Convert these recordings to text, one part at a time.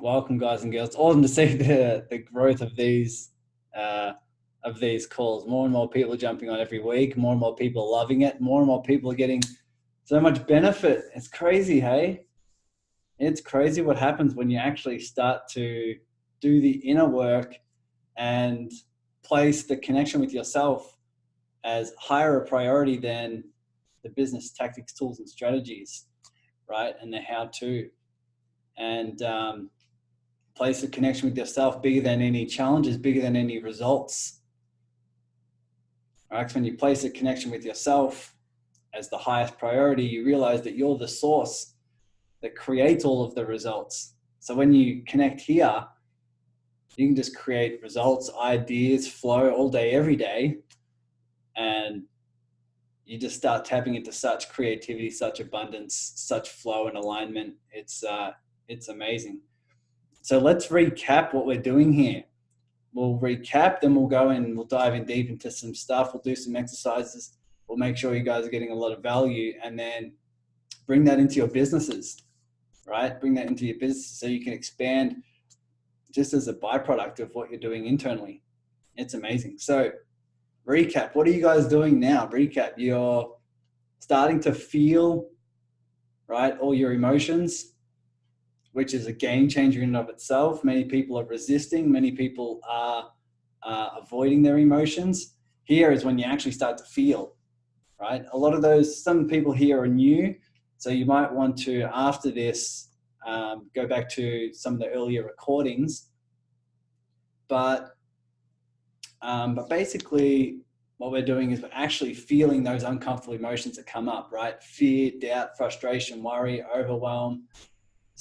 Welcome, guys and girls. It's awesome to see the growth of these calls. More and more people are jumping on every week. More and more people are loving it. More and more people are getting so much benefit. It's crazy, hey? It's crazy what happens when you actually start to do the inner work and place the connection with yourself as higher a priority than the business tactics, tools, and strategies, right? And the how to. And place a connection with yourself bigger than any challenges, bigger than any results. Right? When you place a connection with yourself as the highest priority, you realize that you're the source that creates all of the results. So when you connect here, you can just create results, ideas, flow all day, every day. And you just start tapping into such creativity, such abundance, such flow and alignment. It's amazing. So let's recap what we're doing here. We'll recap, then we'll go and we'll dive in deep into some stuff. We'll do some exercises. We'll make sure you guys are getting a lot of value, and then bring that into your businesses, right? Bring that into your business so you can expand just as a byproduct of what you're doing internally. It's amazing. So recap, what are you guys doing now? Recap, you're starting to feel, right, all your emotions, which is a game changer in and of itself. Many people are resisting. Many people are avoiding their emotions. Here is when you actually start to feel, right? A lot of those, some people here are new. So you might want to, after this, go back to some of the earlier recordings. But basically what we're doing is we're actually feeling those uncomfortable emotions that come up, right? Fear, doubt, frustration, worry, overwhelm,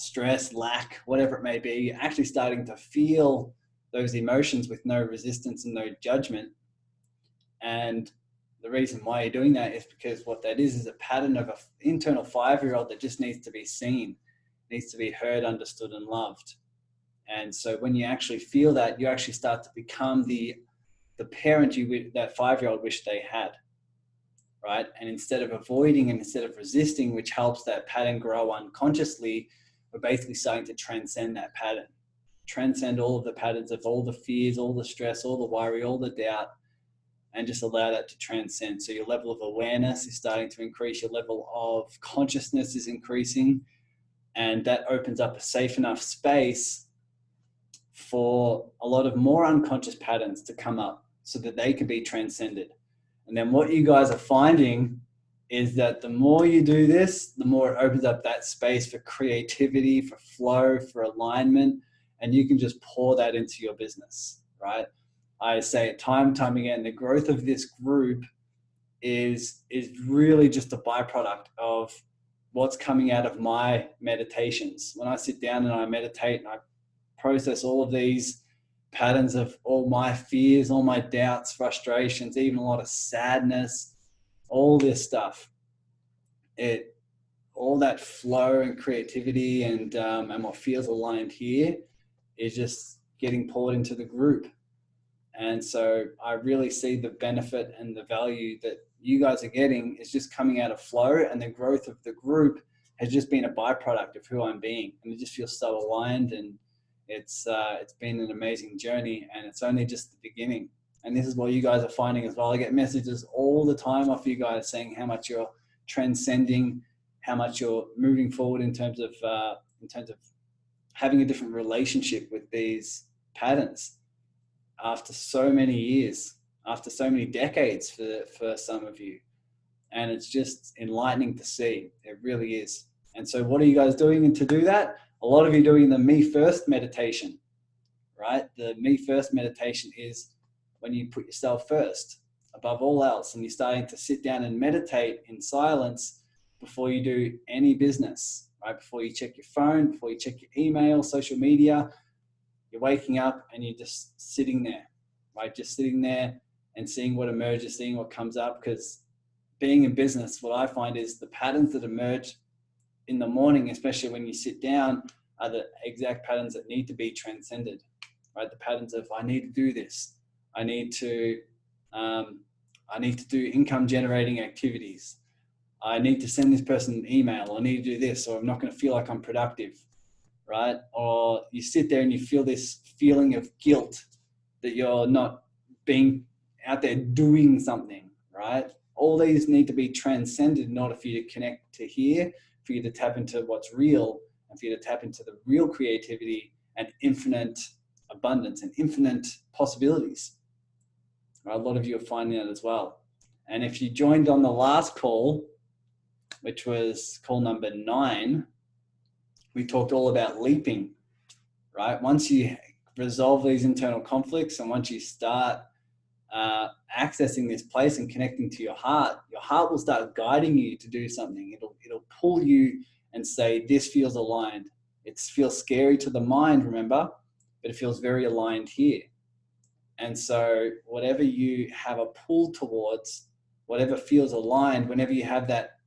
stress, lack, whatever it may be. You're actually starting to feel those emotions with no resistance and no judgment. And the reason why you're doing that is because what that is a pattern of an internal 5-year-old that just needs to be seen, needs to be heard, understood, and loved. And so when you actually feel that, you actually start to become the parent that 5-year-old wished they had, right? And instead of avoiding and instead of resisting, which helps that pattern grow unconsciously, we're basically starting to transcend that pattern, transcend all of the patterns of all the fears, all the stress, all the worry, all the doubt, and just allow that to transcend. So your level of awareness is starting to increase, your level of consciousness is increasing, and that opens up a safe enough space for a lot of more unconscious patterns to come up so that they can be transcended. And then what you guys are finding is that the more you do this, the more it opens up that space for creativity, for flow, for alignment, and you can just pour that into your business, right? I say it time and time again, the growth of this group is really just a byproduct of what's coming out of my meditations. When I sit down and I meditate and I process all of these patterns of all my fears, all my doubts, frustrations, even a lot of sadness, all this stuff, all that flow and creativity and what feels aligned here is just getting poured into the group. And so I really see the benefit and the value that you guys are getting is just coming out of flow, and the growth of the group has just been a byproduct of who I'm being. And it just feels so aligned, and it's been an amazing journey, and it's only just the beginning. And this is what you guys are finding as well. I get messages all the time off you guys saying how much you're transcending, how much you're moving forward in terms of having a different relationship with these patterns after so many years, after so many decades for some of you. And it's just enlightening to see. It really is. And so what are you guys doing to do that? A lot of you are doing the me first meditation, right? The me first meditation is when you put yourself first above all else, and you're starting to sit down and meditate in silence before you do any business, right? Before you check your phone, before you check your email, social media, you're waking up and you're just sitting there, right? Just sitting there and seeing what emerges, seeing what comes up. Because being in business, what I find is the patterns that emerge in the morning, especially when you sit down, are the exact patterns that need to be transcended, right? The patterns of, I need to do this. I need to do income generating activities. I need to send this person an email. I need to do this, or I'm not going to feel like I'm productive, right? Or you sit there and you feel this feeling of guilt that you're not being out there doing something, right? All these need to be transcended in order for you to connect to here, for you to tap into what's real, and for you to tap into the real creativity and infinite abundance and infinite possibilities. Right? A lot of you are finding that as well. And if you joined on the last call, which was call number 9, we talked all about leaping, right? Once you resolve these internal conflicts and once you start accessing this place and connecting to your heart will start guiding you to do something. It'll pull you and say, this feels aligned. It feels scary to the mind, remember, but it feels very aligned here. And so whatever you have a pull towards, whatever feels aligned, whenever you have that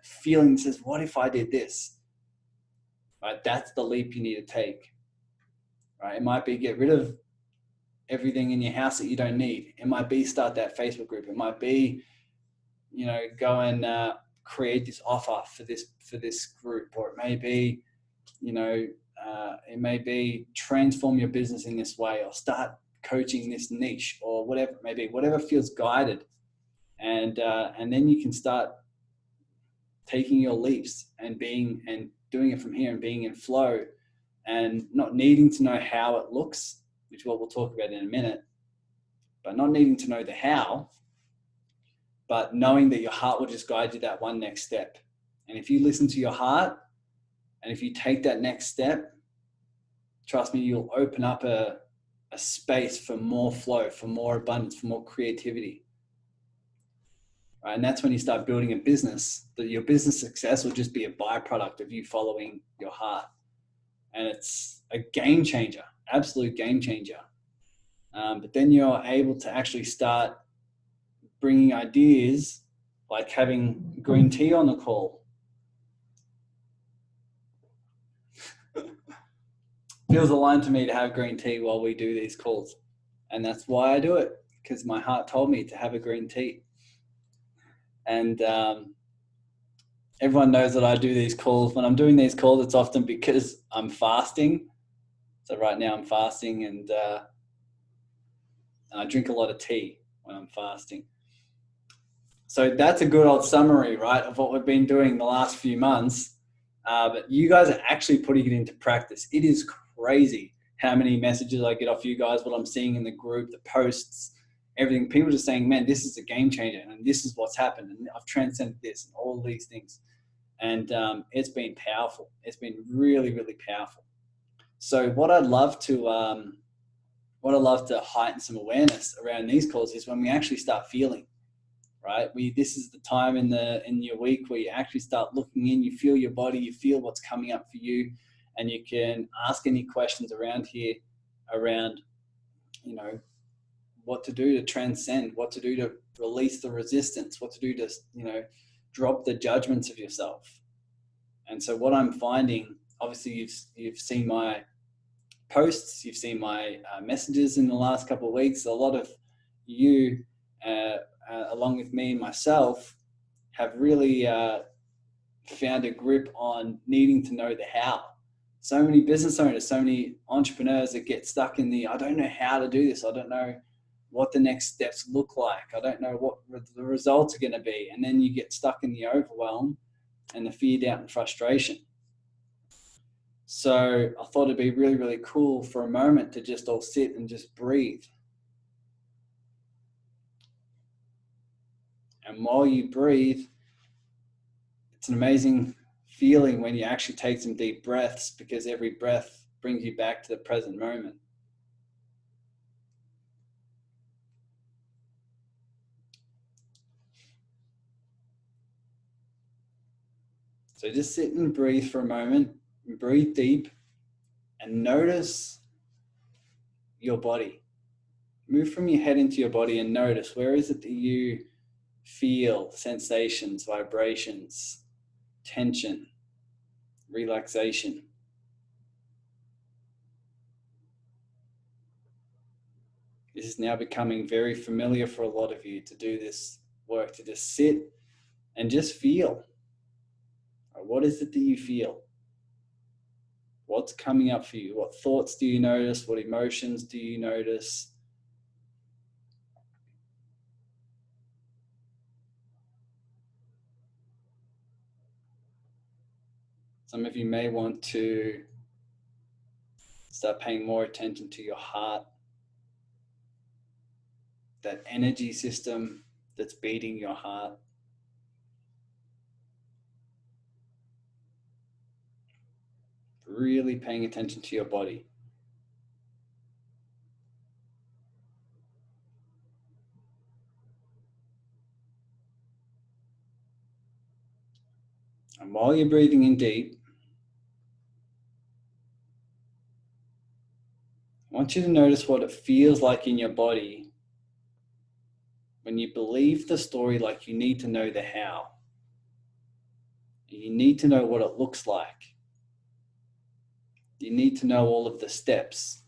feeling that says, what if I did this? Right? That's the leap you need to take. Right? It might be get rid of everything in your house that you don't need. It might be start that Facebook group. It might be, go and create this offer for this group, or it may be, it may be transform your business in this way, or start coaching this niche, or whatever it may be, whatever feels guided, and then you can start taking your leaps and doing it from here and being in flow, and not needing to know how it looks, which is what we'll talk about in a minute, but not needing to know the how, but knowing that your heart will just guide you that one next step. And if you listen to your heart, and if you take that next step, trust me, you'll open up a space for more flow, for more abundance, for more creativity. Right? And that's when you start building a business, that your business success will just be a byproduct of you following your heart. And it's a game changer, absolute game changer. But then you're able to actually start bringing ideas, like having green tea on the call. Feels aligned to me to have green tea while we do these calls. And that's why I do it, because my heart told me to have a green tea. And everyone knows that I do these calls. When I'm doing these calls, it's often because I'm fasting. So right now I'm fasting, and I drink a lot of tea when I'm fasting. So that's a good old summary, right, of what we've been doing the last few months. But you guys are actually putting it into practice. It is crazy how many messages I get off you guys, what I'm seeing in the group, the posts, everything. People just saying, man, this is a game changer, and this is what's happened, and I've transcended this and all these things. And it's been powerful. It's been really, really powerful. So what I'd love to heighten some awareness around these calls is when we actually start feeling. Right? This is the time in your week where you actually start looking in, you feel your body, you feel what's coming up for you, and you can ask any questions around here, around, what to do to transcend, what to do to release the resistance, what to do to, drop the judgments of yourself. And so what I'm finding, obviously you've seen my posts, you've seen my messages in the last couple of weeks. A lot of you, along with me and myself, have really found a grip on needing to know the how. So many business owners, so many entrepreneurs that get stuck in I don't know how to do this. I don't know what the next steps look like. I don't know what the results are going to be. And then you get stuck in the overwhelm and the fear, doubt, and frustration. So I thought it'd be really, really cool for a moment to just all sit and just breathe. And while you breathe, it's an amazing feeling when you actually take some deep breaths, because every breath brings you back to the present moment. So just sit and breathe for a moment, and breathe deep, and notice your body. Move from your head into your body and notice, where is it that you feel sensations, vibrations, tension, relaxation. This is now becoming very familiar for a lot of you to do this work, to just sit and just feel. What is it that you feel? What's coming up for you? What thoughts do you notice? What emotions do you notice? Some of you may want to start paying more attention to your heart, that energy system that's beating your heart. Really paying attention to your body. And while you're breathing in deep, I want you to notice what it feels like in your body when you believe the story like you need to know the how. You need to know what it looks like. You need to know all of the steps.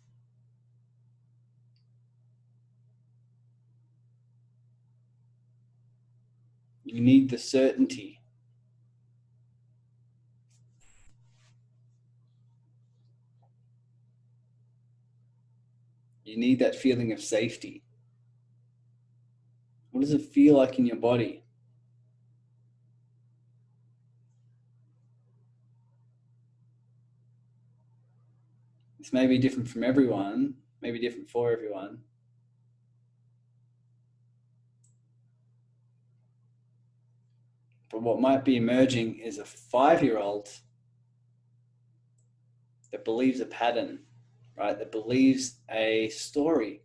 You need the certainty. You need that feeling of safety. What does it feel like in your body? This may be different from everyone, maybe different for everyone. But what might be emerging is a 5-year-old that believes a pattern, right? That believes a story.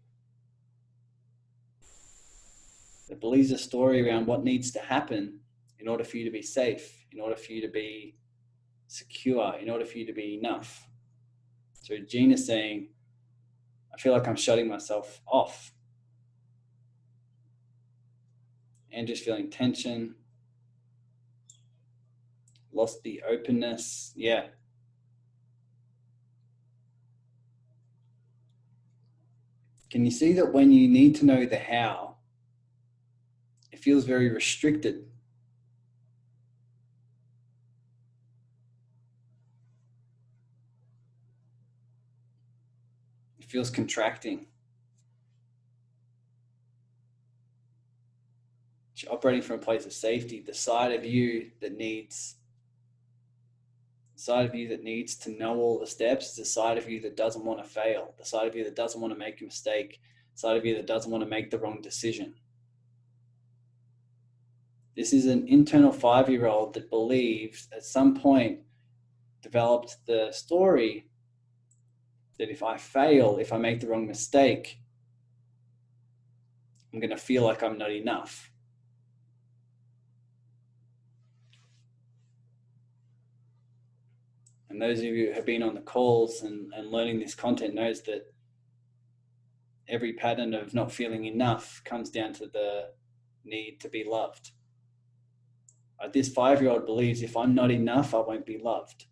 That believes a story around what needs to happen in order for you to be safe, in order for you to be secure, in order for you to be enough. So Gina's saying, I feel like I'm shutting myself off. Andrew's feeling tension, lost the openness. Yeah. Can you see that when you need to know the how, it feels very restricted? It feels contracting. You're operating from a place of safety. The side of you that needs to know all the steps is the side of you that doesn't want to fail, the side of you that doesn't want to make a mistake, the side of you that doesn't want to make the wrong decision. This is an internal 5-year-old that believes at some point developed the story that if I fail, if I make the wrong mistake, I'm going to feel like I'm not enough. And those of you who have been on the calls and learning this content knows that every pattern of not feeling enough comes down to the need to be loved. This 5-year-old believes if I'm not enough, I won't be loved.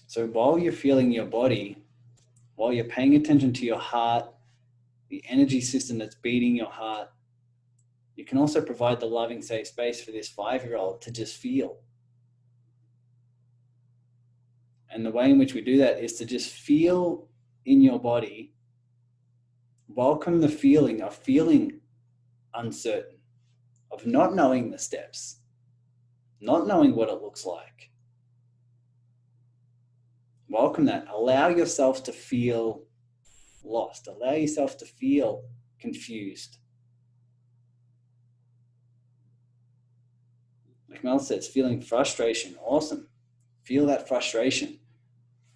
So while you're feeling your body, while you're paying attention to your heart, the energy system that's beating your heart, you can also provide the loving, safe space for this 5-year-old to just feel. And the way in which we do that is to just feel in your body, welcome the feeling of feeling uncertain, of not knowing the steps, not knowing what it looks like. Welcome that. Allow yourself to feel lost. Allow yourself to feel confused. Like Mel says, feeling frustration. Awesome. Feel that frustration.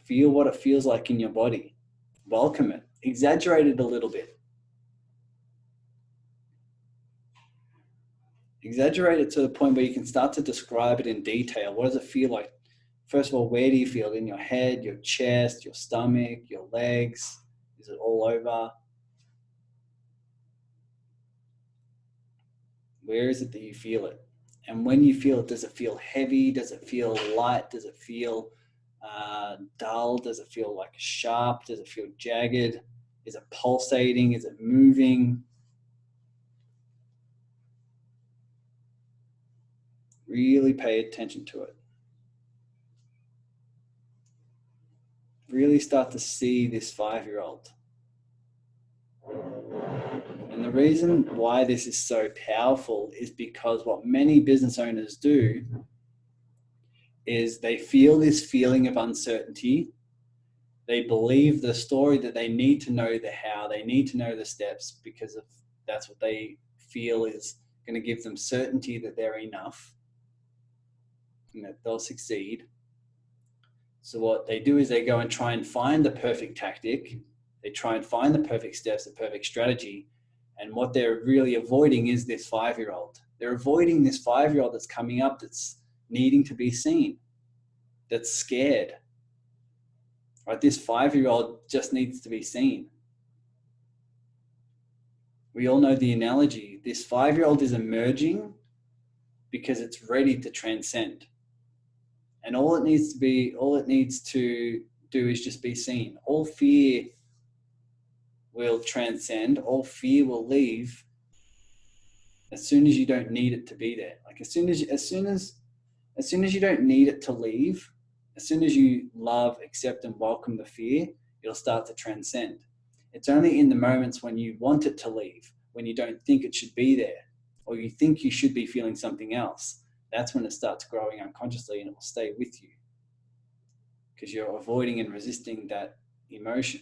Feel what it feels like in your body. Welcome it. Exaggerate it a little bit. Exaggerate it to the point where you can start to describe it in detail. What does it feel like? First of all, where do you feel? In your head, your chest, your stomach, your legs? Is it all over? Where is it that you feel it? And when you feel it, does it feel heavy? Does it feel light? Does it feel dull? Does it feel like sharp? Does it feel jagged? Is it pulsating? Is it moving? Really pay attention to it. really start to see this 5-year-old. And the reason why this is so powerful is because what many business owners do is they feel this feeling of uncertainty. They believe the story that they need to know the how, they need to know the steps, because of that's what they feel is going to give them certainty that they're enough and that they'll succeed. So what they do is they go and try and find the perfect tactic. They try and find the perfect steps, the perfect strategy. And what they're really avoiding is this 5-year-old. They're avoiding this 5-year-old that's coming up, that's needing to be seen, that's scared. Right? This 5-year-old just needs to be seen. We all know the analogy. This 5-year-old is emerging because it's ready to transcend. And all it needs to do is just be seen. All fear will transcend, all fear will leave as soon as you don't need it to be there. Like as soon as you don't need it to leave, as soon as you love, accept, and welcome the fear, it'll start to transcend. It's only in the moments when you want it to leave, when you don't think it should be there, or you think you should be feeling something else, that's when it starts growing unconsciously, and it will stay with you because you're avoiding and resisting that emotion.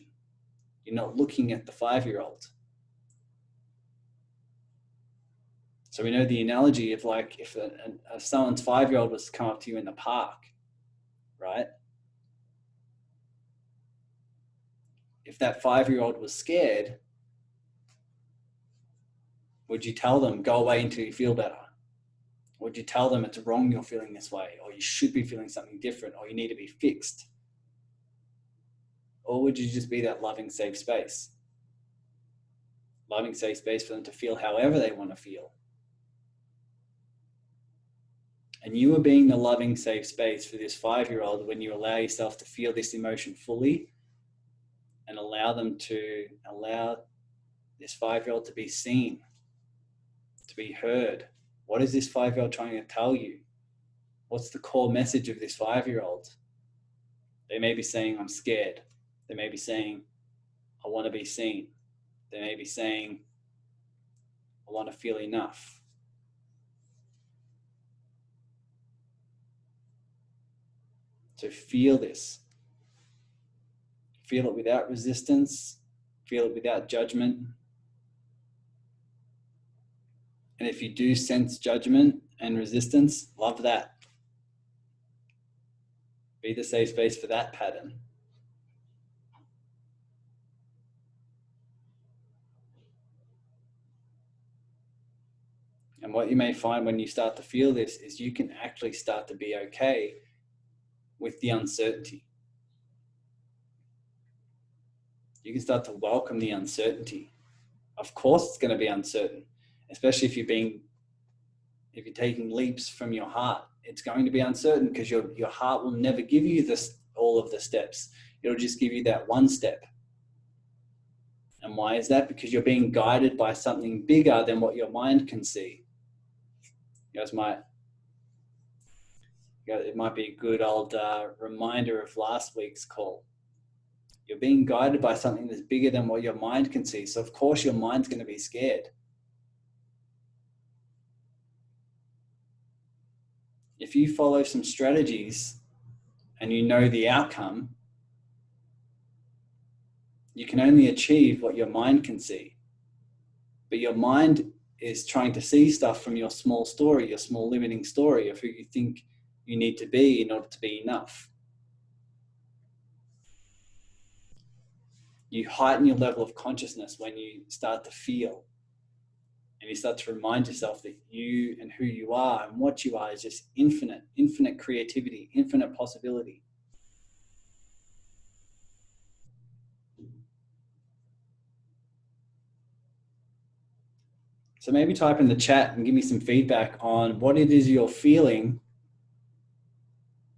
You're not looking at the 5-year-old. So we know the analogy of like if someone's 5-year-old was to come up to you in the park, right? If that 5-year-old was scared, would you tell them, go away until you feel better? Would you tell them it's wrong you're feeling this way, or you should be feeling something different, or you need to be fixed? Or would you just be that loving, safe space? Loving, safe space for them to feel however they want to feel. And you are being the loving, safe space for this 5-year-old when you allow yourself to feel this emotion fully and allow this 5-year-old to be seen, to be heard. What is this 5-year-old trying to tell you? What's the core message of this 5-year-old? They may be saying, I'm scared. They may be saying, I want to be seen. They may be saying, I want to feel enough. So feel this. Feel it without resistance. Feel it without judgment. And if you do sense judgment and resistance, love that. Be the safe space for that pattern. And what you may find when you start to feel this is you can actually start to be okay with the uncertainty. You can start to welcome the uncertainty. Of course it's going to be uncertain, especially if you're taking leaps from your heart. It's going to be uncertain because your heart will never give you all of the steps. It'll just give you that one step. And why is that? Because you're being guided by something bigger than what your mind can see. It might be a good old reminder of last week's call. You're being guided by something that's bigger than what your mind can see. So of course your mind's going to be scared. If you follow some strategies and you know the outcome, you can only achieve what your mind can see. But your mind is trying to see stuff from your small story, your small limiting story of who you think you need to be in order to be enough. You heighten your level of consciousness when you start to feel, and you start to remind yourself that you and who you are and what you are is just infinite creativity, infinite possibility. So maybe type in the chat and give me some feedback on what it is you're feeling,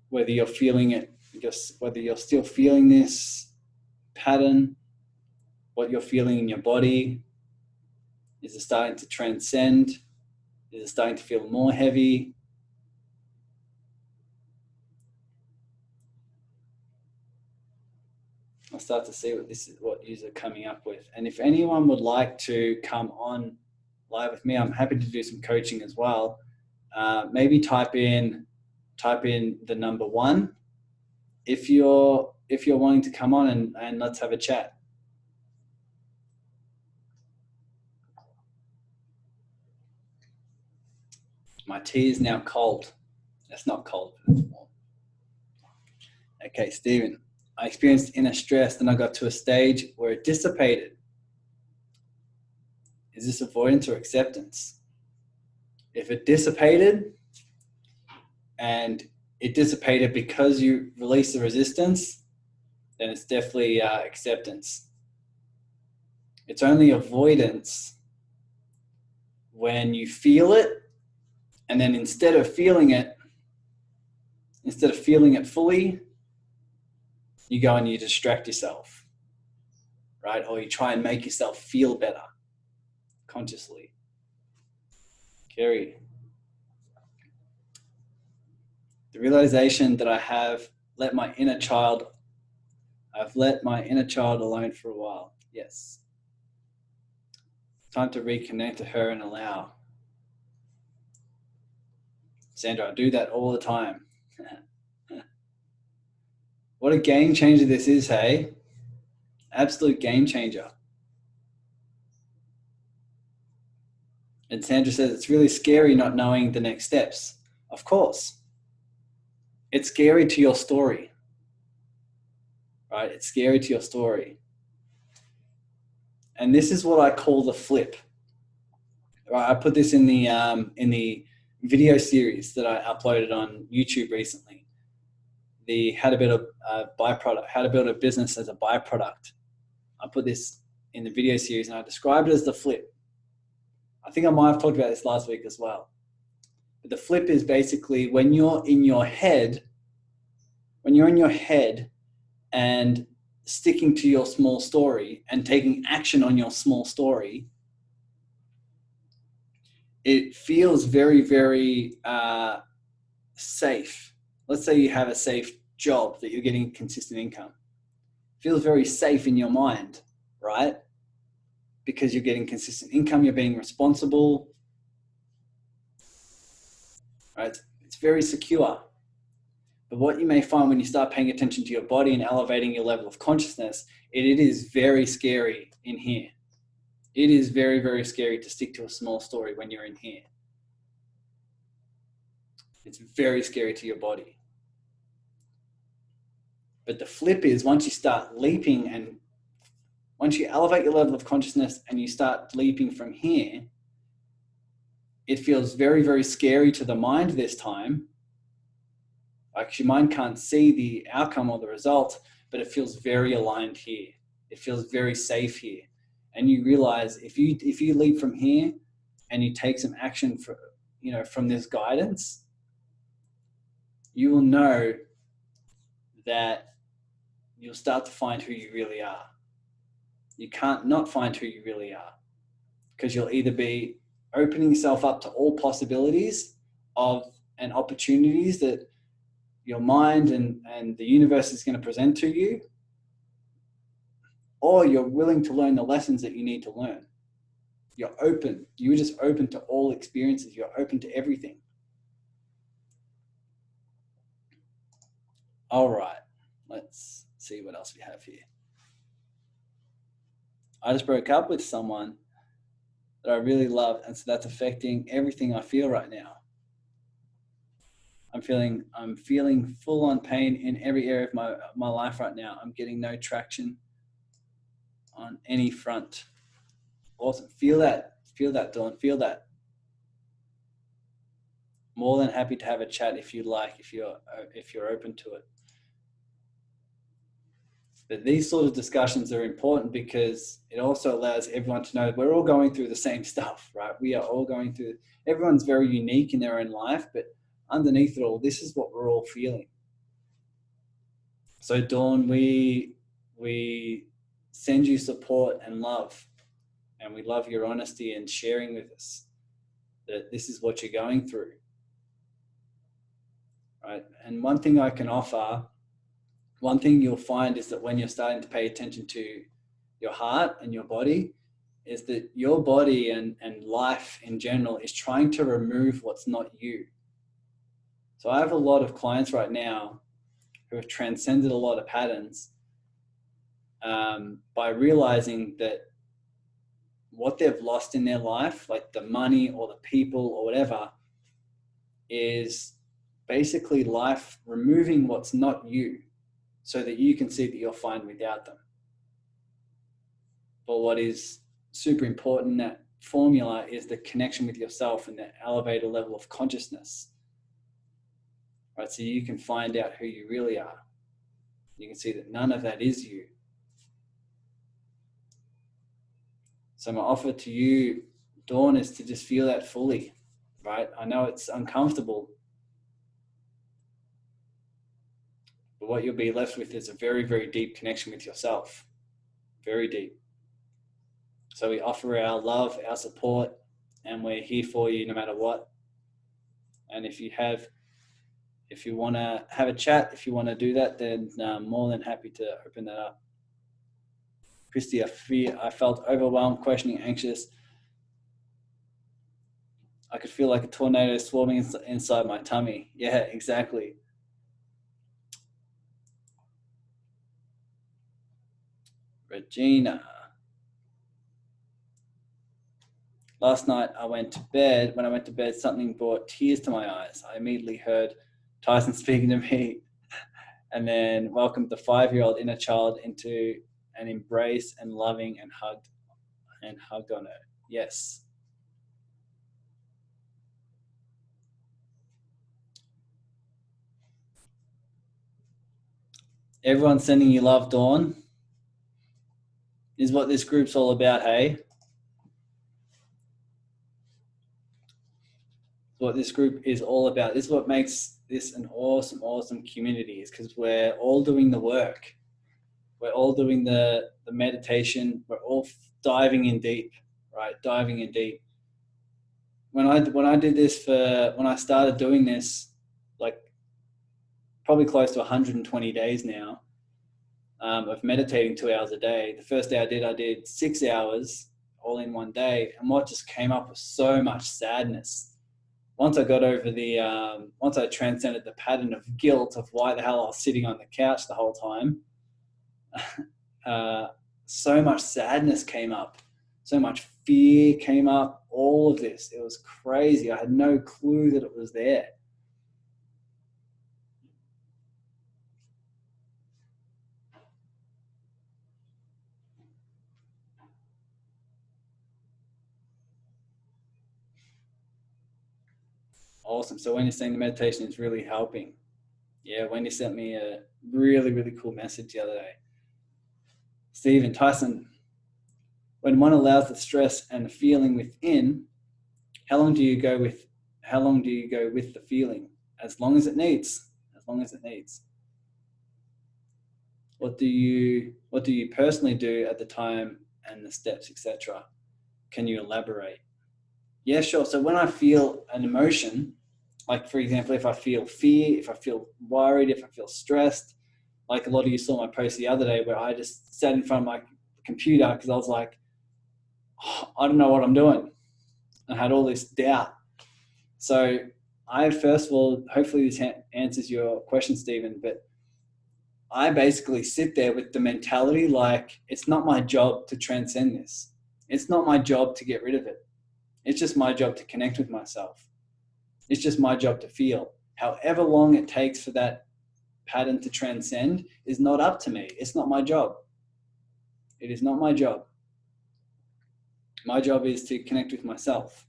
whether you're feeling it, whether you're still feeling this pattern, what you're feeling in your body. Is it starting to transcend? Is it starting to feel more heavy? I'll start to see what you're coming up with. And if anyone would like to come on live with me, I'm happy to do some coaching as well. Maybe type in the number 1 if you're wanting to come on and let's have a chat. My tea is now cold. It's not cold, but it's warm. Okay, Stephen. I experienced inner stress, then I got to a stage where it dissipated. Is this avoidance or acceptance? If it dissipated, and it dissipated because you released the resistance, then it's definitely acceptance. It's only avoidance when you feel it, and then instead of feeling it fully, you go and you distract yourself, right? Or you try and make yourself feel better consciously. Kerry, the realization that I've let my inner child alone for a while. Yes. Time to reconnect to her and allow. Sandra, I do that all the time. What a game changer this is, hey? Absolute game changer. And Sandra says it's really scary not knowing the next steps. Of course. It's scary to your story. Right? It's scary to your story. And this is what I call the flip. Right? I put this in the video series that I uploaded on YouTube recently. The how to build a business as a byproduct. I put this in the video series and I described it as the flip. I think I might have talked about this last week as well. But the flip is basically when you're in your head and sticking to your small story and taking action on your small story, it feels very, very safe. Let's say you have a safe job that you're getting consistent income. It feels very safe in your mind, right? Because you're getting consistent income, you're being responsible, right? It's very secure. But what you may find when you start paying attention to your body and elevating your level of consciousness, it is very scary in here. It is very, very scary to stick to a small story when you're in here. It's very scary to your body. But the flip is once you start leaping and once you elevate your level of consciousness and you start leaping from here, it feels very, very scary to the mind this time. Like your mind can't see the outcome or the result, but it feels very aligned here. It feels very safe here. And you realize if you leap from here and you take some action from this guidance, you will know that you'll start to find who you really are. You can't not find who you really are because you'll either be opening yourself up to all possibilities and opportunities that your mind and the universe is going to present to you, or you're willing to learn the lessons that you need to learn. You're open. You're just open to all experiences. You're open to everything. All right. Let's see what else we have here. I just broke up with someone that I really love, and so that's affecting everything I feel right now. I'm feeling full on pain in every area of my life right now. I'm getting no traction on any front. Awesome. Feel that, Dawn. Feel that. More than happy to have a chat if you like, if you're open to it. But these sort of discussions are important because it also allows everyone to know we're all going through the same stuff, right? We are all going through, everyone's very unique in their own life, but underneath it all, this is what we're all feeling. So Dawn, we send you support and love, and we love your honesty and sharing with us that this is what you're going through, right? And one thing I can offer one thing you'll find is that when you're starting to pay attention to your heart and your body, is that your body and life in general is trying to remove what's not you. So I have a lot of clients right now who have transcended a lot of patterns by realizing that what they've lost in their life, like the money or the people or whatever, is basically life removing what's not you so that you can see that you're fine without them. But what is super important in that formula is the connection with yourself and the elevated level of consciousness, right? So you can find out who you really are. You can see that none of that is you. So my offer to you, Dawn, is to just feel that fully, right? I know it's uncomfortable, but what you'll be left with is a very, very deep connection with yourself. Very deep. So we offer our love, our support, and we're here for you no matter what. And if you want to have a chat, if you want to do that, then more than happy to open that up. Christy, I felt overwhelmed, questioning, anxious. I could feel like a tornado swarming inside my tummy. Yeah, exactly. Regina. Last night when I went to bed, something brought tears to my eyes. I immediately heard Tyson speaking to me and then welcomed the 5-year-old inner child into an embrace and loving and hugged on her. Yes. Everyone sending you love, Dawn, is what this group's all about, hey? What this group is all about. This is what makes this an awesome, awesome community, is because we're all doing the work. We're all doing the meditation. We're all diving in deep, right? Diving in deep. When I did this when I started doing this, like probably close to 120 days now, of meditating 2 hours a day. The first day I did 6 hours all in one day. And what just came up was so much sadness. Once I got over once I transcended the pattern of guilt of why the hell I was sitting on the couch the whole time, so much sadness came up, so much fear came up, all of this. It was crazy. I had no clue that it was there. Awesome. So Wendy saying the meditation is really helping. Yeah, Wendy sent me a really, really cool message the other day. Stephen, Tyson, when one allows the stress and the feeling within, how long do you go with the feeling? As long as it needs. As long as it needs. What do you personally do at the time and the steps, etc.? Can you elaborate? Yeah, sure. So when I feel an emotion, like for example, if I feel fear, if I feel worried, if I feel stressed, like a lot of you saw my post the other day where I just sat in front of my computer because I was like, oh, I don't know what I'm doing. I had all this doubt. So I, first of all, hopefully this answers your question, Stephen, but I basically sit there with the mentality like, it's not my job to transcend this. It's not my job to get rid of it. It's just my job to connect with myself. It's just my job to feel. However long it takes for that pattern to transcend is not up to me. It's not my job. It is not my job. My job is to connect with myself,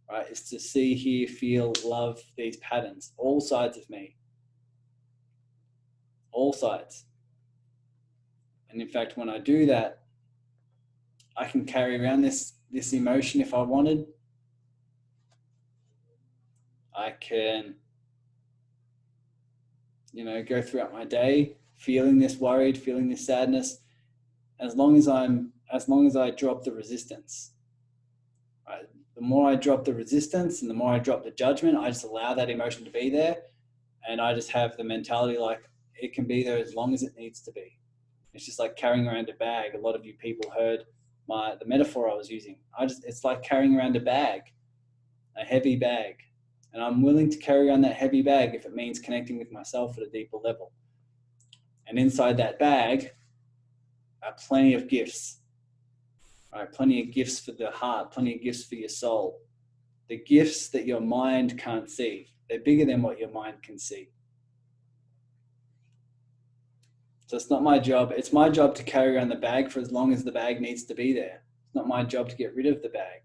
right? It's to see, hear, feel, love these patterns, all sides of me, all sides. And in fact, when I do that, I can carry around this emotion if I wanted. I can, go throughout my day feeling this worried, feeling this sadness, as long as I drop the resistance. Right? The more I drop the resistance and the more I drop the judgment, I just allow that emotion to be there, and I just have the mentality like, it can be there as long as it needs to be. It's just like carrying around a bag. A lot of you people heard the metaphor I was using. It's like carrying around a bag, a heavy bag. And I'm willing to carry on that heavy bag if it means connecting with myself at a deeper level. And inside that bag are plenty of gifts, right? Plenty of gifts for the heart, plenty of gifts for your soul. The gifts that your mind can't see. They're bigger than what your mind can see. So it's not my job. It's my job to carry around the bag for as long as the bag needs to be there. It's not my job to get rid of the bag.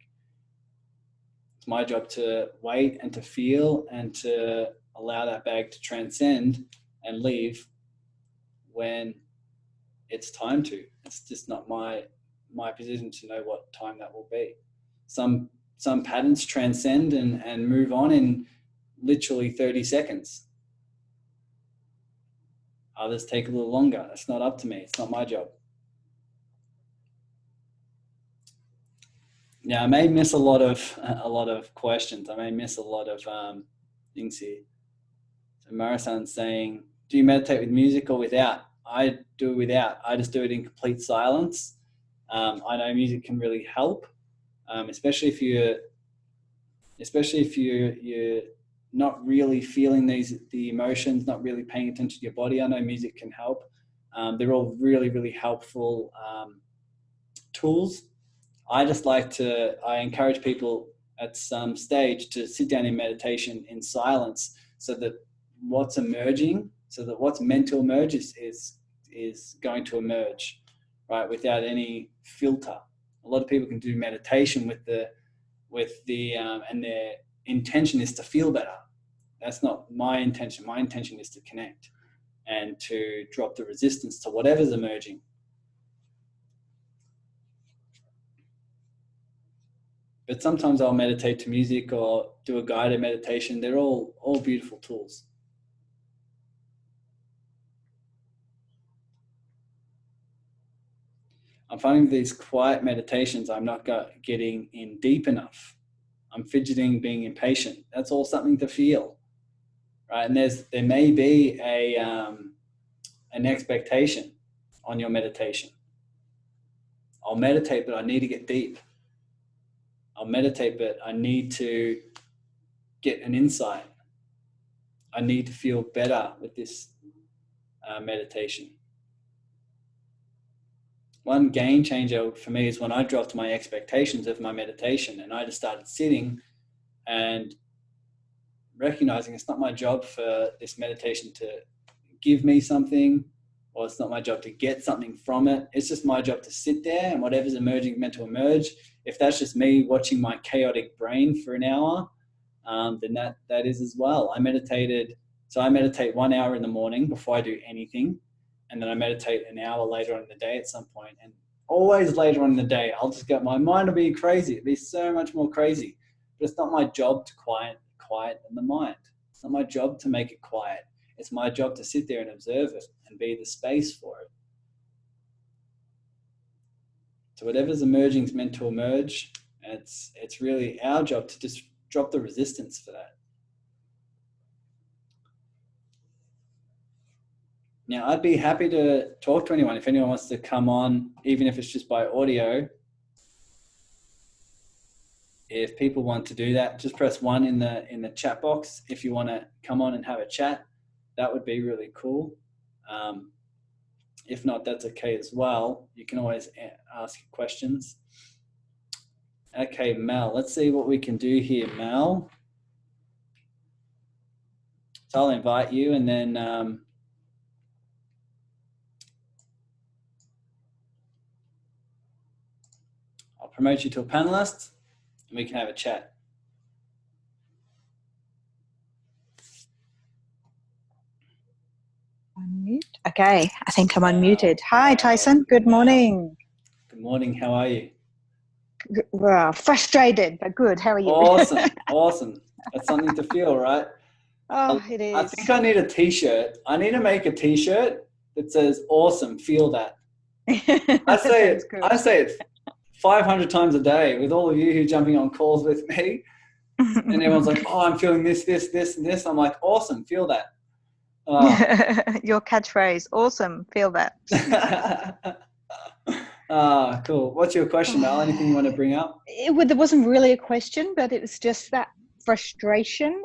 It's my job to wait and to feel and to allow that bag to transcend and leave when it's time to. It's just not my position to know what time that will be. Some patterns transcend and move on in literally 30 seconds. Others take a little longer. It's not up to me. It's not my job. Yeah, I may miss a lot of questions. I may miss a lot of things here. So Marasan's saying, do you meditate with music or without? I do it without. I just do it in complete silence. I know music can really help, especially if you're not really feeling the emotions, not really paying attention to your body. I know music can help. They're all really, really helpful tools. I encourage people at some stage to sit down in meditation in silence so that what's meant to emerge is going to emerge, right? Without any filter. A lot of people can do meditation and their intention is to feel better. That's not my intention. My intention is to connect and to drop the resistance to whatever's emerging. But sometimes I'll meditate to music or do a guided meditation. They're all beautiful tools. I'm finding these quiet meditations, I'm not getting in deep enough. I'm fidgeting, being impatient. That's all something to feel, right? And there may be an expectation on your meditation. I'll meditate, but I need to get deep. I'll meditate, but I need to get an insight. I need to feel better with this meditation. One game changer for me is when I dropped my expectations of my meditation and I just started sitting and recognizing it's not my job for this meditation to give me something, or it's not my job to get something from it. It's just my job to sit there, and whatever's emerging is meant to emerge. If that's just me watching my chaotic brain for an hour, then that is as well. I meditate 1 hour in the morning before I do anything. And then I meditate an hour later on in the day at some point. And always later on in the day, I'll just my mind will be crazy. It'll be so much more crazy. But it's not my job to quiet the mind. It's not my job to make it quiet. It's my job to sit there and observe it and be the space for it. So whatever's emerging is meant to emerge. And it's really our job to just drop the resistance for that. Now, I'd be happy to talk to anyone. If anyone wants to come on, even if it's just by audio, if people want to do that, just press 1 in the chat box. If you want to come on and have a chat, that would be really cool. If not, that's okay as well. You can always ask questions. Okay, Mel, let's see what we can do here, Mel. So I'll invite you, and then I'll promote you to a panelist and we can have a chat. Unmute. Okay, I think I'm unmuted. Hi, Tyson. Good morning. Good morning. How are you? Well, frustrated, but good. How are you? Awesome. Awesome. That's something to feel, right? Oh, it is. I think I need a t-shirt. I need to make a t-shirt that says, awesome, feel that. I say it 500 times a day with all of you who are jumping on calls with me. And everyone's like, oh, I'm feeling this, and this. I'm like, awesome, feel that. Oh. Your catchphrase. Awesome. Feel that. Cool. What's your question, Mel? Anything you want to bring up? There wasn't really a question, but it was just that frustration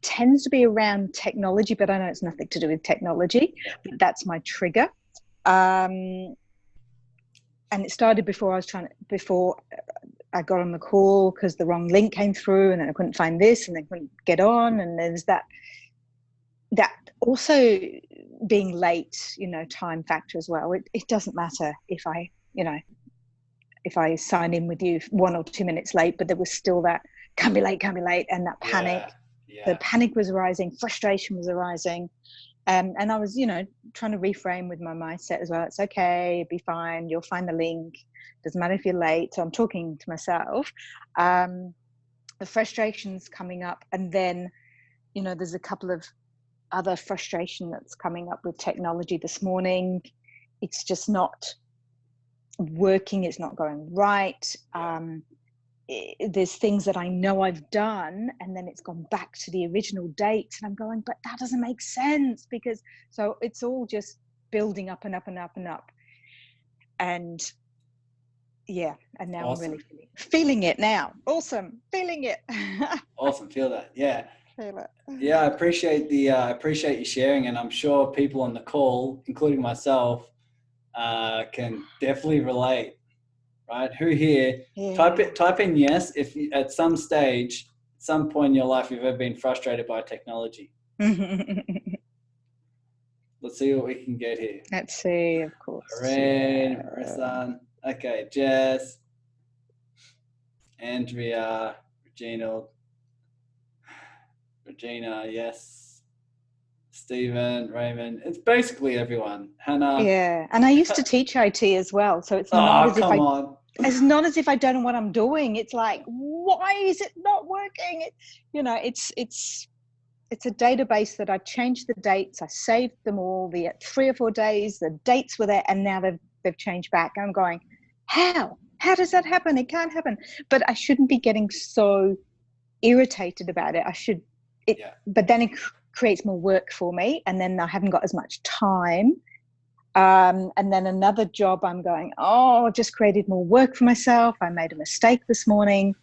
tends to be around technology, but I know it's nothing to do with technology. Yeah. But that's my trigger. And it started before I got on the call because the wrong link came through, and then I couldn't find this, and then couldn't get on. And there's that also being late, time factor as well. It doesn't matter if I sign in with you 1 or 2 minutes late, but there was still that can't be late, and that panic. Yeah. The panic was arising, frustration was arising. And I was, trying to reframe with my mindset as well. It's okay, it'll be fine. You'll find the link. Doesn't matter if you're late. So I'm talking to myself. The frustration's coming up. And then, there's a couple of other frustration that's coming up with technology this morning. It's just not working. It's not going right. There's things that I know I've done, and then it's gone back to the original date, and I'm going, but that doesn't make sense, because so it's all just building up and up and up and up. And and now Awesome. I'm really feeling it now. Awesome. Feeling it. Awesome. Feel that. Yeah. Feel it. Yeah. I appreciate you sharing, and I'm sure people on the call, including myself, can definitely relate. Right? Who here? Yeah. Type in yes if you, at some stage, at some point in your life, you've ever been frustrated by technology. Let's see what we can get here. Let's see, of course. Irene, Marissa. Okay, Jess, Andrea, Regina, yes. Stephen, Raymond. It's basically everyone. Hannah. Yeah, and I used to teach IT as well, so it's not as if it's not as if I don't know what I'm doing. It's like, why is it not working? It's a database that I changed the dates. I saved them all. The 3 or 4 days, the dates were there, and now they've changed back. I'm going, how? How does that happen? It can't happen. But I shouldn't be getting so irritated about it. But then it creates more work for me, and then I haven't got as much time. And then another job, I'm going, I just created more work for myself. I made a mistake this morning.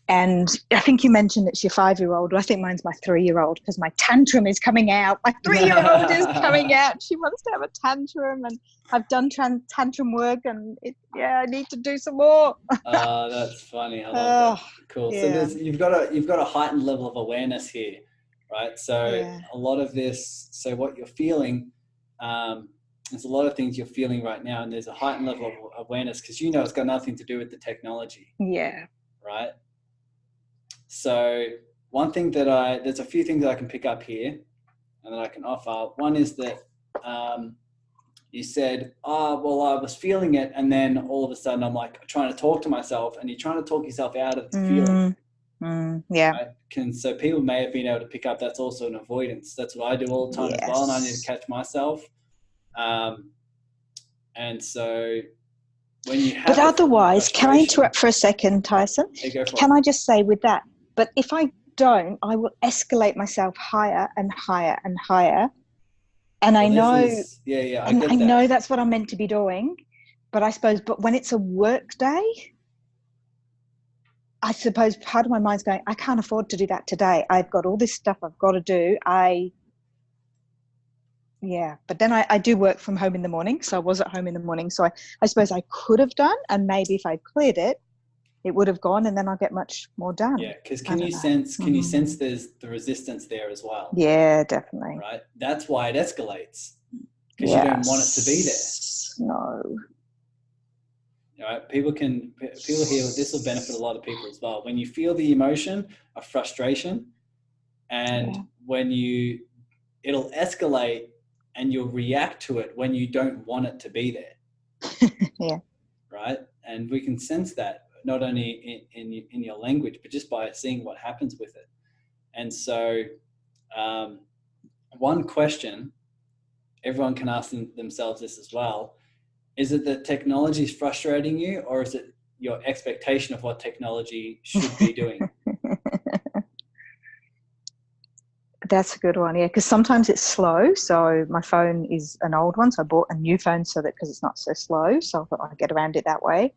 And I think you mentioned it's your 5-year-old. I think mine's my 3-year-old, because my tantrum is coming out. My 3-year-old is coming out. She wants to have a tantrum, and I've done tantrum work, and I need to do some more. That's funny. I love that. Cool. Yeah. So you've got a heightened level of awareness here, right? So a lot of this, so what you're feeling, there's a lot of things you're feeling right now, and there's a heightened level of awareness, because it's got nothing to do with the technology. Yeah. Right. So one thing there's a few things that I can pick up here and that I can offer. One is that you said, I was feeling it, and then all of a sudden I'm like trying to talk to myself, and you're trying to talk yourself out of the feeling. Yeah. Right? So people may have been able to pick up that's also an avoidance. That's what I do all the time as well, and I need to catch myself. And so when you have... But otherwise, can I interrupt for a second, Tyson? Can I just say with that, but if I don't, I will escalate myself higher and higher and higher. And I know, I know that's what I'm meant to be doing. But I suppose, when it's a work day, I suppose part of my mind's going, I can't afford to do that today. I've got all this stuff I've got to do. But then I do work from home in the morning. So I was at home in the morning. So I suppose I could have done, and maybe if I cleared it, it would have gone, and then I'll get much more done. Yeah, because can you sense there's the resistance there as well? Yeah, definitely. Right? That's why it escalates, because you don't want it to be there. No. All right, people here, this will benefit a lot of people as well. When you feel the emotion of frustration, and when it'll escalate, and you'll react to it when you don't want it to be there. Yeah. Right? And we can sense that not only in your language, but just by seeing what happens with it. And so one question, everyone can ask themselves this as well, is it that technology is frustrating you, or is it your expectation of what technology should be doing? That's a good one. Yeah, because sometimes it's slow. So my phone is an old one, so I bought a new phone so that because it's not so slow. So I thought I'd get around it that way.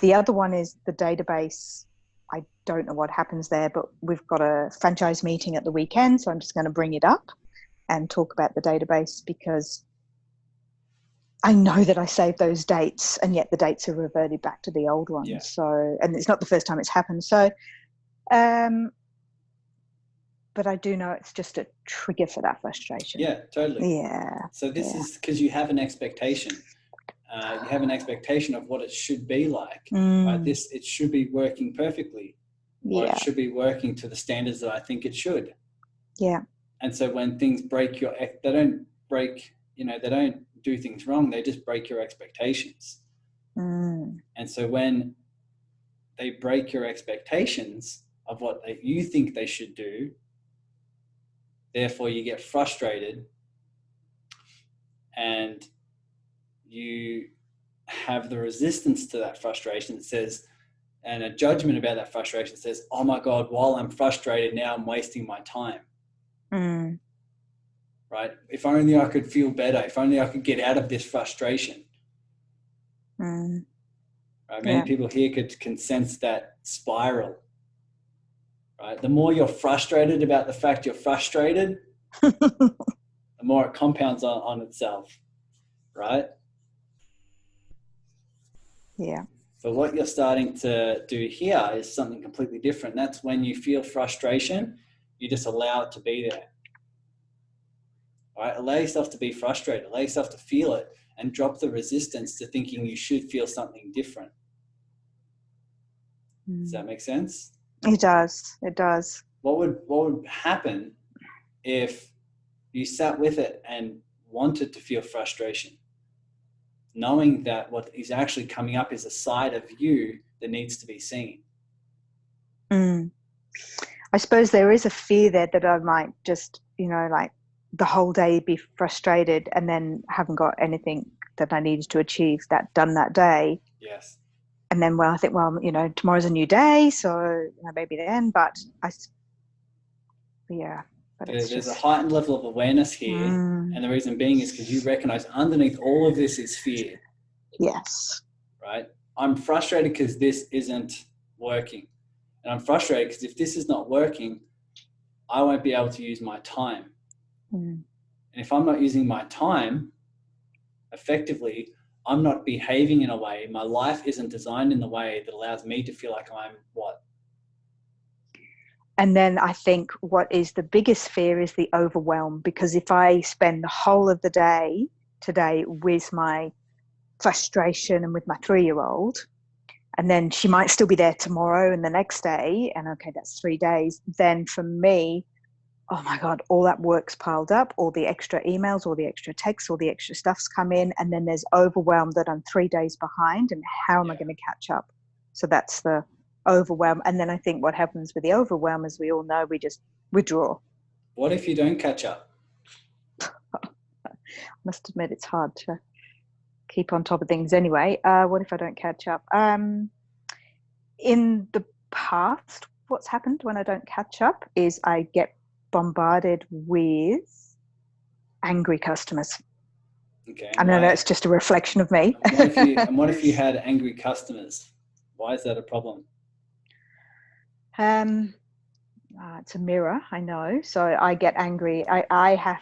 The other one is the database. I don't know what happens there, but we've got a franchise meeting at the weekend, so I'm just going to bring it up and talk about the database because I know that I saved those dates and yet the dates are reverted back to the old ones. Yeah. So, and it's not the first time it's happened. So, but I do know it's just a trigger for that frustration. Yeah, totally. Yeah. So this is because you have an expectation. You have an expectation of what it should be like. Right? It should be working perfectly. Or it should be working to the standards that I think it should. Yeah. And so when things break they don't break, they don't do things wrong. They just break your expectations. And so when they break your expectations of what you think they should do, therefore you get frustrated and you have the resistance to that frustration that says, and a judgment about that frustration says, oh my God, while I'm frustrated, now I'm wasting my time. Right? If only I could feel better. If only I could get out of this frustration. Right? Many people here can sense that spiral. Right? The more you're frustrated about the fact you're frustrated, the more it compounds on itself. Right? Yeah. But what you're starting to do here is something completely different. That's when you feel frustration, you just allow it to be there. All right? Allow yourself to be frustrated. Allow yourself to feel it and drop the resistance to thinking you should feel something different. Does that make sense? It does. It does. What would happen if you sat with it and wanted to feel frustration, knowing that what is actually coming up is a side of you that needs to be seen? I suppose there is a fear there that I might just, like the whole day be frustrated and then haven't got anything that I needed to achieve done that day. Yes. And then, I think, tomorrow's a new day, so maybe then. But There's a heightened level of awareness here, and the reason being is because you recognize underneath all of this is fear. Yes. Right? I'm frustrated because this isn't working. And I'm frustrated because if this is not working, I won't be able to use my time. And if I'm not using my time effectively, I'm not behaving in a way, my life isn't designed in the way that allows me to feel like I'm what? And then I think what is the biggest fear is the overwhelm, because if I spend the whole of the day today with my frustration and with my 3-year-old, and then she might still be there tomorrow and the next day, and okay, that's 3 days, then for me, oh my God, all that work's piled up, all the extra emails, all the extra texts, all the extra stuff's come in, and then there's overwhelm that I'm 3 days behind, and how am I going to catch up? So that's the overwhelm. And then I think what happens with the overwhelm, as we all know, we just withdraw. What if you don't catch up? I must admit it's hard to keep on top of things anyway. What if I don't catch up? In the past, what's happened when I don't catch up is I get bombarded with angry customers. Okay. I know it's just a reflection of me. And what if you had angry customers? Why is that a problem? It's a mirror, I know. So I get angry. I have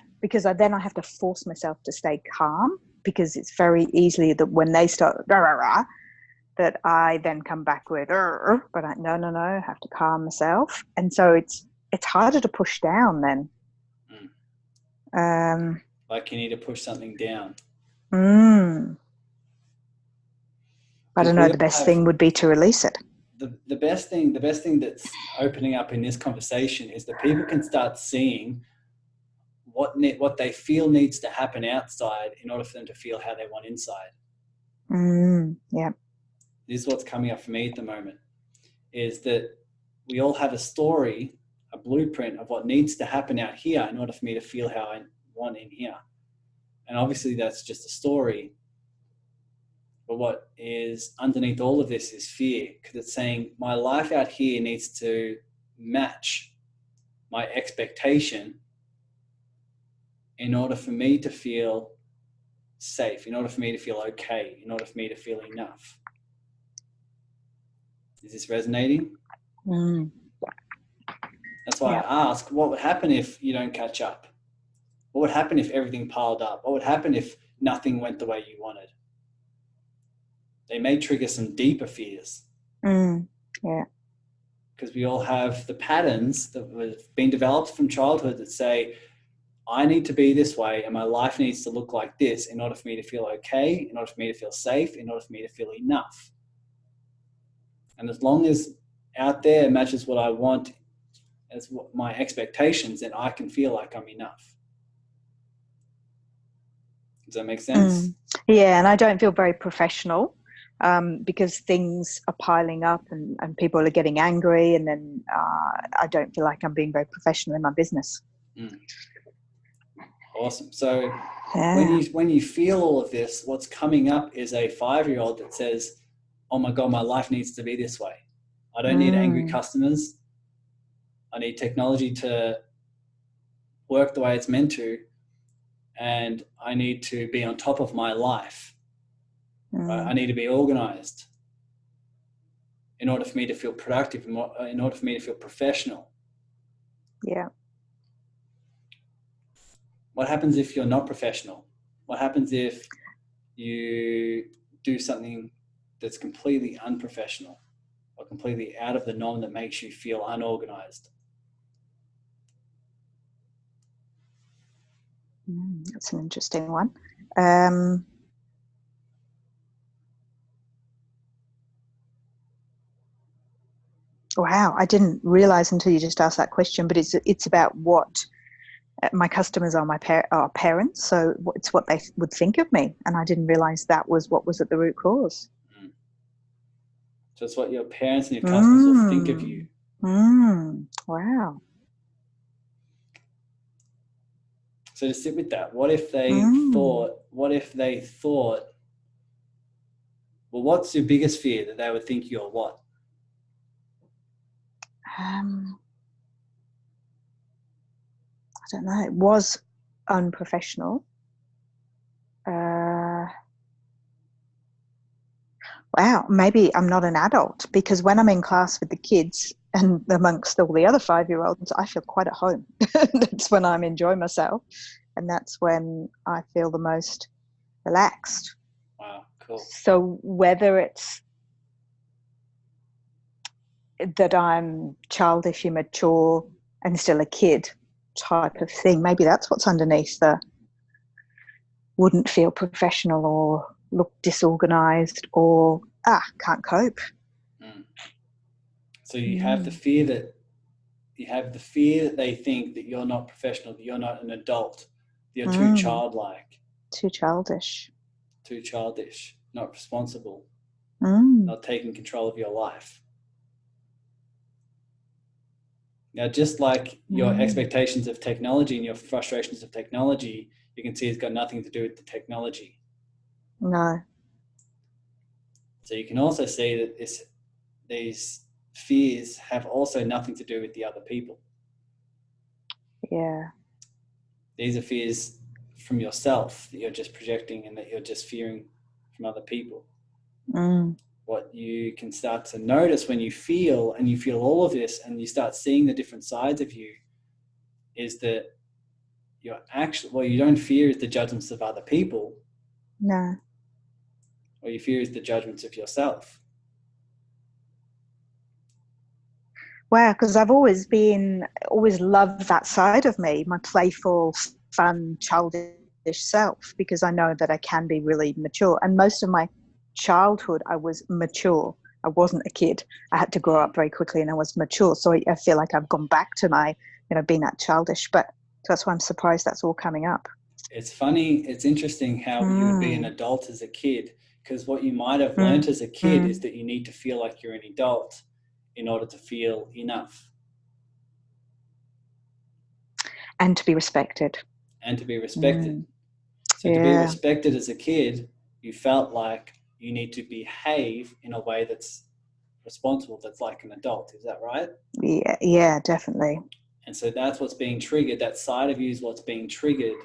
to force myself to stay calm, because it's very easily that when they start that I then come back with but no, I have to calm myself. And so it's harder to push down then. Like you need to push something down. I don't know, the best thing would be to release it. The best thing that's opening up in this conversation is that people can start seeing what they feel needs to happen outside in order for them to feel how they want inside. Yeah. This is what's coming up for me at the moment, is that we all have a story, a blueprint of what needs to happen out here in order for me to feel how I want in here. And obviously that's just a story. But what is underneath all of this is fear, because it's saying my life out here needs to match my expectation in order for me to feel safe, in order for me to feel okay, in order for me to feel enough. Is this resonating? That's why I ask, what would happen if you don't catch up? What would happen if everything piled up? What would happen if nothing went the way you wanted? They may trigger some deeper fears. Yeah. Because we all have the patterns that have been developed from childhood that say, I need to be this way and my life needs to look like this in order for me to feel okay, in order for me to feel safe, in order for me to feel enough. And as long as out there matches what I want as my expectations, then I can feel like I'm enough. Does that make sense? Yeah, and I don't feel very professional because things are piling up and people are getting angry, and then I don't feel like I'm being very professional in my business. Awesome. So when you feel all of this, what's coming up is a 5-year-old that says, oh my God, my life needs to be this way. I don't need angry customers. I need technology to work the way it's meant to. And I need to be on top of my life. Right? I need to be organized in order for me to feel productive, in order for me to feel professional. Yeah. What happens if you're not professional? What happens if you do something that's completely unprofessional or completely out of the norm that makes you feel unorganized? That's an interesting one. Wow, I didn't realize until you just asked that question, but it's about what my customers are are parents, so it's what they would think of me, and I didn't realize that was what was at the root cause. So it's what your parents and your customers will think of you. Wow. So to sit with that, what if they thought, well, what's your biggest fear? That they would think you're what? I don't know. It was unprofessional. Wow, maybe I'm not an adult, because when I'm in class with the kids and amongst all the other 5-year-olds, I feel quite at home. That's when I'm enjoying myself. And that's when I feel the most relaxed. Wow, cool. So whether it's that I'm childish, immature, and still a kid type of thing, maybe that's what's underneath the wouldn't feel professional or look disorganized or can't cope. So you have the fear that they think that you're not professional, that you're not an adult, that you're too childlike, too childish, not responsible, not taking control of your life. Now, just like your expectations of technology and your frustrations of technology, you can see it's got nothing to do with the technology. No. So you can also see that these fears have also nothing to do with the other people. Yeah. These are fears from yourself that you're just projecting and that you're just fearing from other people. What you can start to notice when you feel all of this and you start seeing the different sides of you is that what you don't fear is the judgments of other people. No. What you fear is the judgments of yourself. Wow, because I've always loved that side of me, my playful, fun, childish self, because I know that I can be really mature. And most of my childhood, I was mature. I wasn't a kid. I had to grow up very quickly and I was mature. So I feel like I've gone back to my, being that childish. But that's why I'm surprised that's all coming up. It's funny. It's interesting how you would be an adult as a kid, because what you might have learned as a kid is that you need to feel like you're an adult in order to feel enough. And to be respected. So to be respected as a kid, you felt like you need to behave in a way that's responsible, that's like an adult. Is that right? Yeah, definitely. And so that's what's being triggered. That side of you is what's being triggered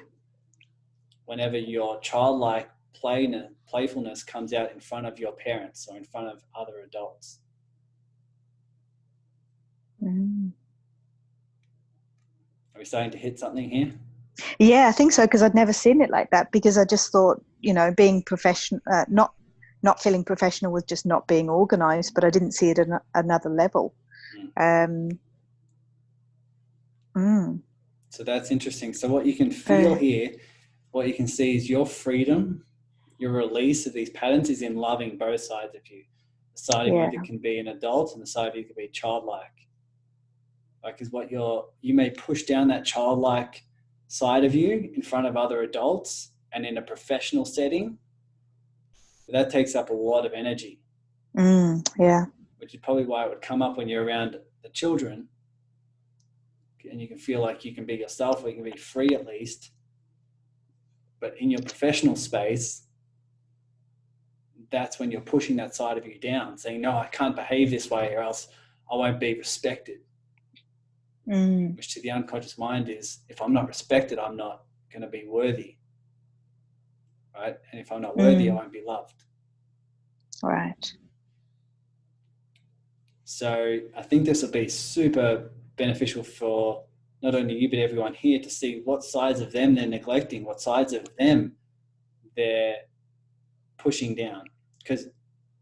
whenever your childlike playfulness comes out in front of your parents or in front of other adults. Mm. Are we starting to hit something here? Yeah, I think so, because I'd never seen it like that, because I just thought, being professional, not feeling professional was just not being organized, but I didn't see it at another level. So that's interesting. So what you can feel here, what you can see is your freedom, your release of these patterns is in loving both sides of you. The side of you that can be an adult and the side of you that can be childlike. Because you may push down that childlike side of you in front of other adults and in a professional setting, that takes up a lot of energy. Which is probably why it would come up when you're around the children, and you can feel like you can be yourself, or you can be free at least. But in your professional space, that's when you're pushing that side of you down, saying, no, I can't behave this way or else I won't be respected. Which to the unconscious mind is, if I'm not respected, I'm not going to be worthy. Right? And if I'm not worthy, I won't be loved. Right. So I think this will be super beneficial for not only you, but everyone here, to see what sides of them they're neglecting, what sides of them they're pushing down. Because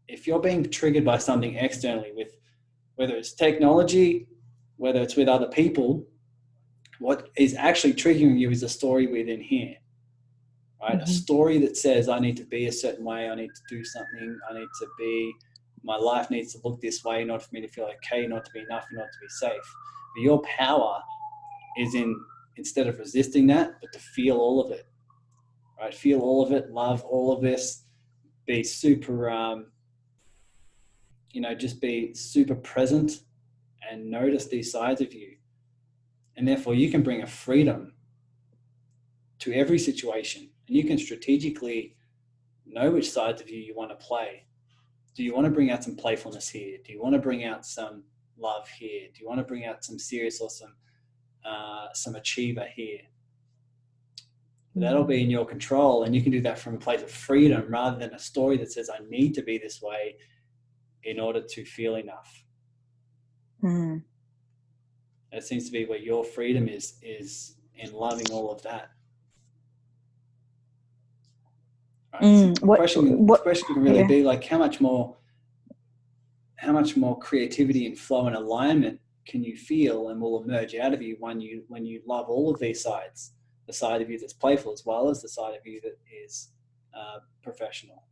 if you're being triggered by something externally, with whether it's technology, whether it's with other people, what is actually triggering you is a story within here, right? A story that says, I need to be a certain way, I need to do something, my life needs to look this way in order for me to feel okay, not to be enough, not to be safe. But your power is instead of resisting that, but to feel all of it, right? Feel all of it, love all of this, be super, just be super present and notice these sides of you. And therefore you can bring a freedom to every situation, and you can strategically know which sides of you want to play. Do you want to bring out some playfulness here? Do you want to bring out some love here? Do you want to bring out some serious or some achiever here? That'll be in your control, and you can do that from a place of freedom rather than a story that says, I need to be this way in order to feel enough. It seems to be where your freedom is in loving all of that. Right? So the question can really be like, how much more creativity and flow and alignment can you feel and will emerge out of you when you love all of these sides, the side of you that's playful as well as the side of you that is professional.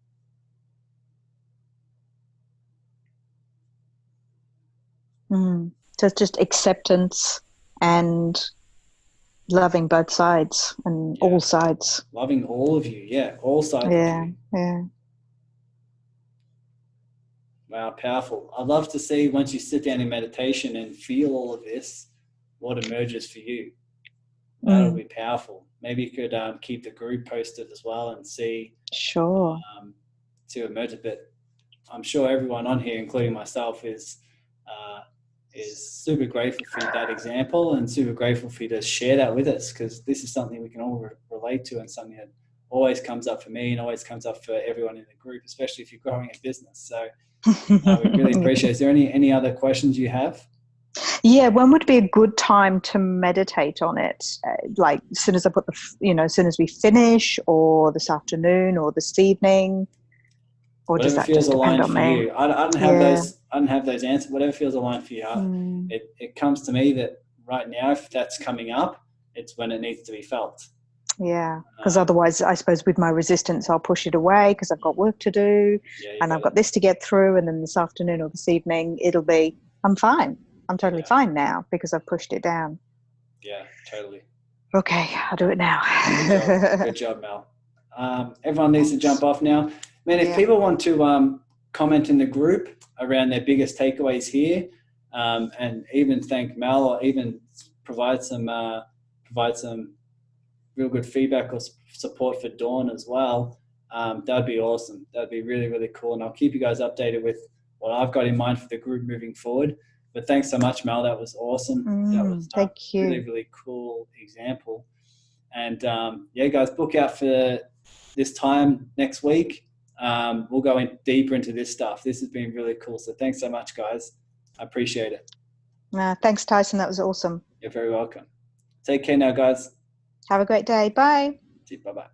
So it's just acceptance and loving both sides and all sides. Loving all of you, all sides of you. Yeah. Wow, powerful. I'd love to see, once you sit down in meditation and feel all of this, what emerges for you. That'll be powerful. Maybe you could keep the group posted as well and see. Sure. See what emerges. But I'm sure everyone on here, including myself, is super grateful for that example and super grateful for you to share that with us, because this is something we can all relate to and something that always comes up for me and always comes up for everyone in the group, especially if you're growing a business. So we really appreciate it. Is there any other questions you have? Yeah, when would be a good time to meditate on it? Like as soon as I put as soon as we finish, or this afternoon, or this evening, or whatever does that feels just depend aligned on for me? you. I don't have those. I don't have those answers. Whatever feels aligned for you. It comes to me that right now, if that's coming up, it's when it needs to be felt. Yeah, because otherwise, I suppose with my resistance, I'll push it away because I've got work to do, and I've got this to get through, and then this afternoon or this evening, it'll be, I'm fine. I'm totally fine now because I've pushed it down. Yeah, totally. Okay, I'll do it now. Good job, Mel. Everyone needs to jump off now. Man, if people want to comment in the group around their biggest takeaways here, and even thank Mel, or even provide some real good feedback or support for Dawn as well, that'd be awesome. That'd be really, really cool. And I'll keep you guys updated with what I've got in mind for the group moving forward. But thanks so much, Mel. That was awesome. That was thank you. Really, really cool example. And yeah, guys, book out for this time next week. We'll go in deeper into this stuff. This has been really cool. So thanks so much, guys. I appreciate it. Thanks, Tyson. That was awesome. You're very welcome. Take care now, guys. Have a great day. Bye. Bye-bye.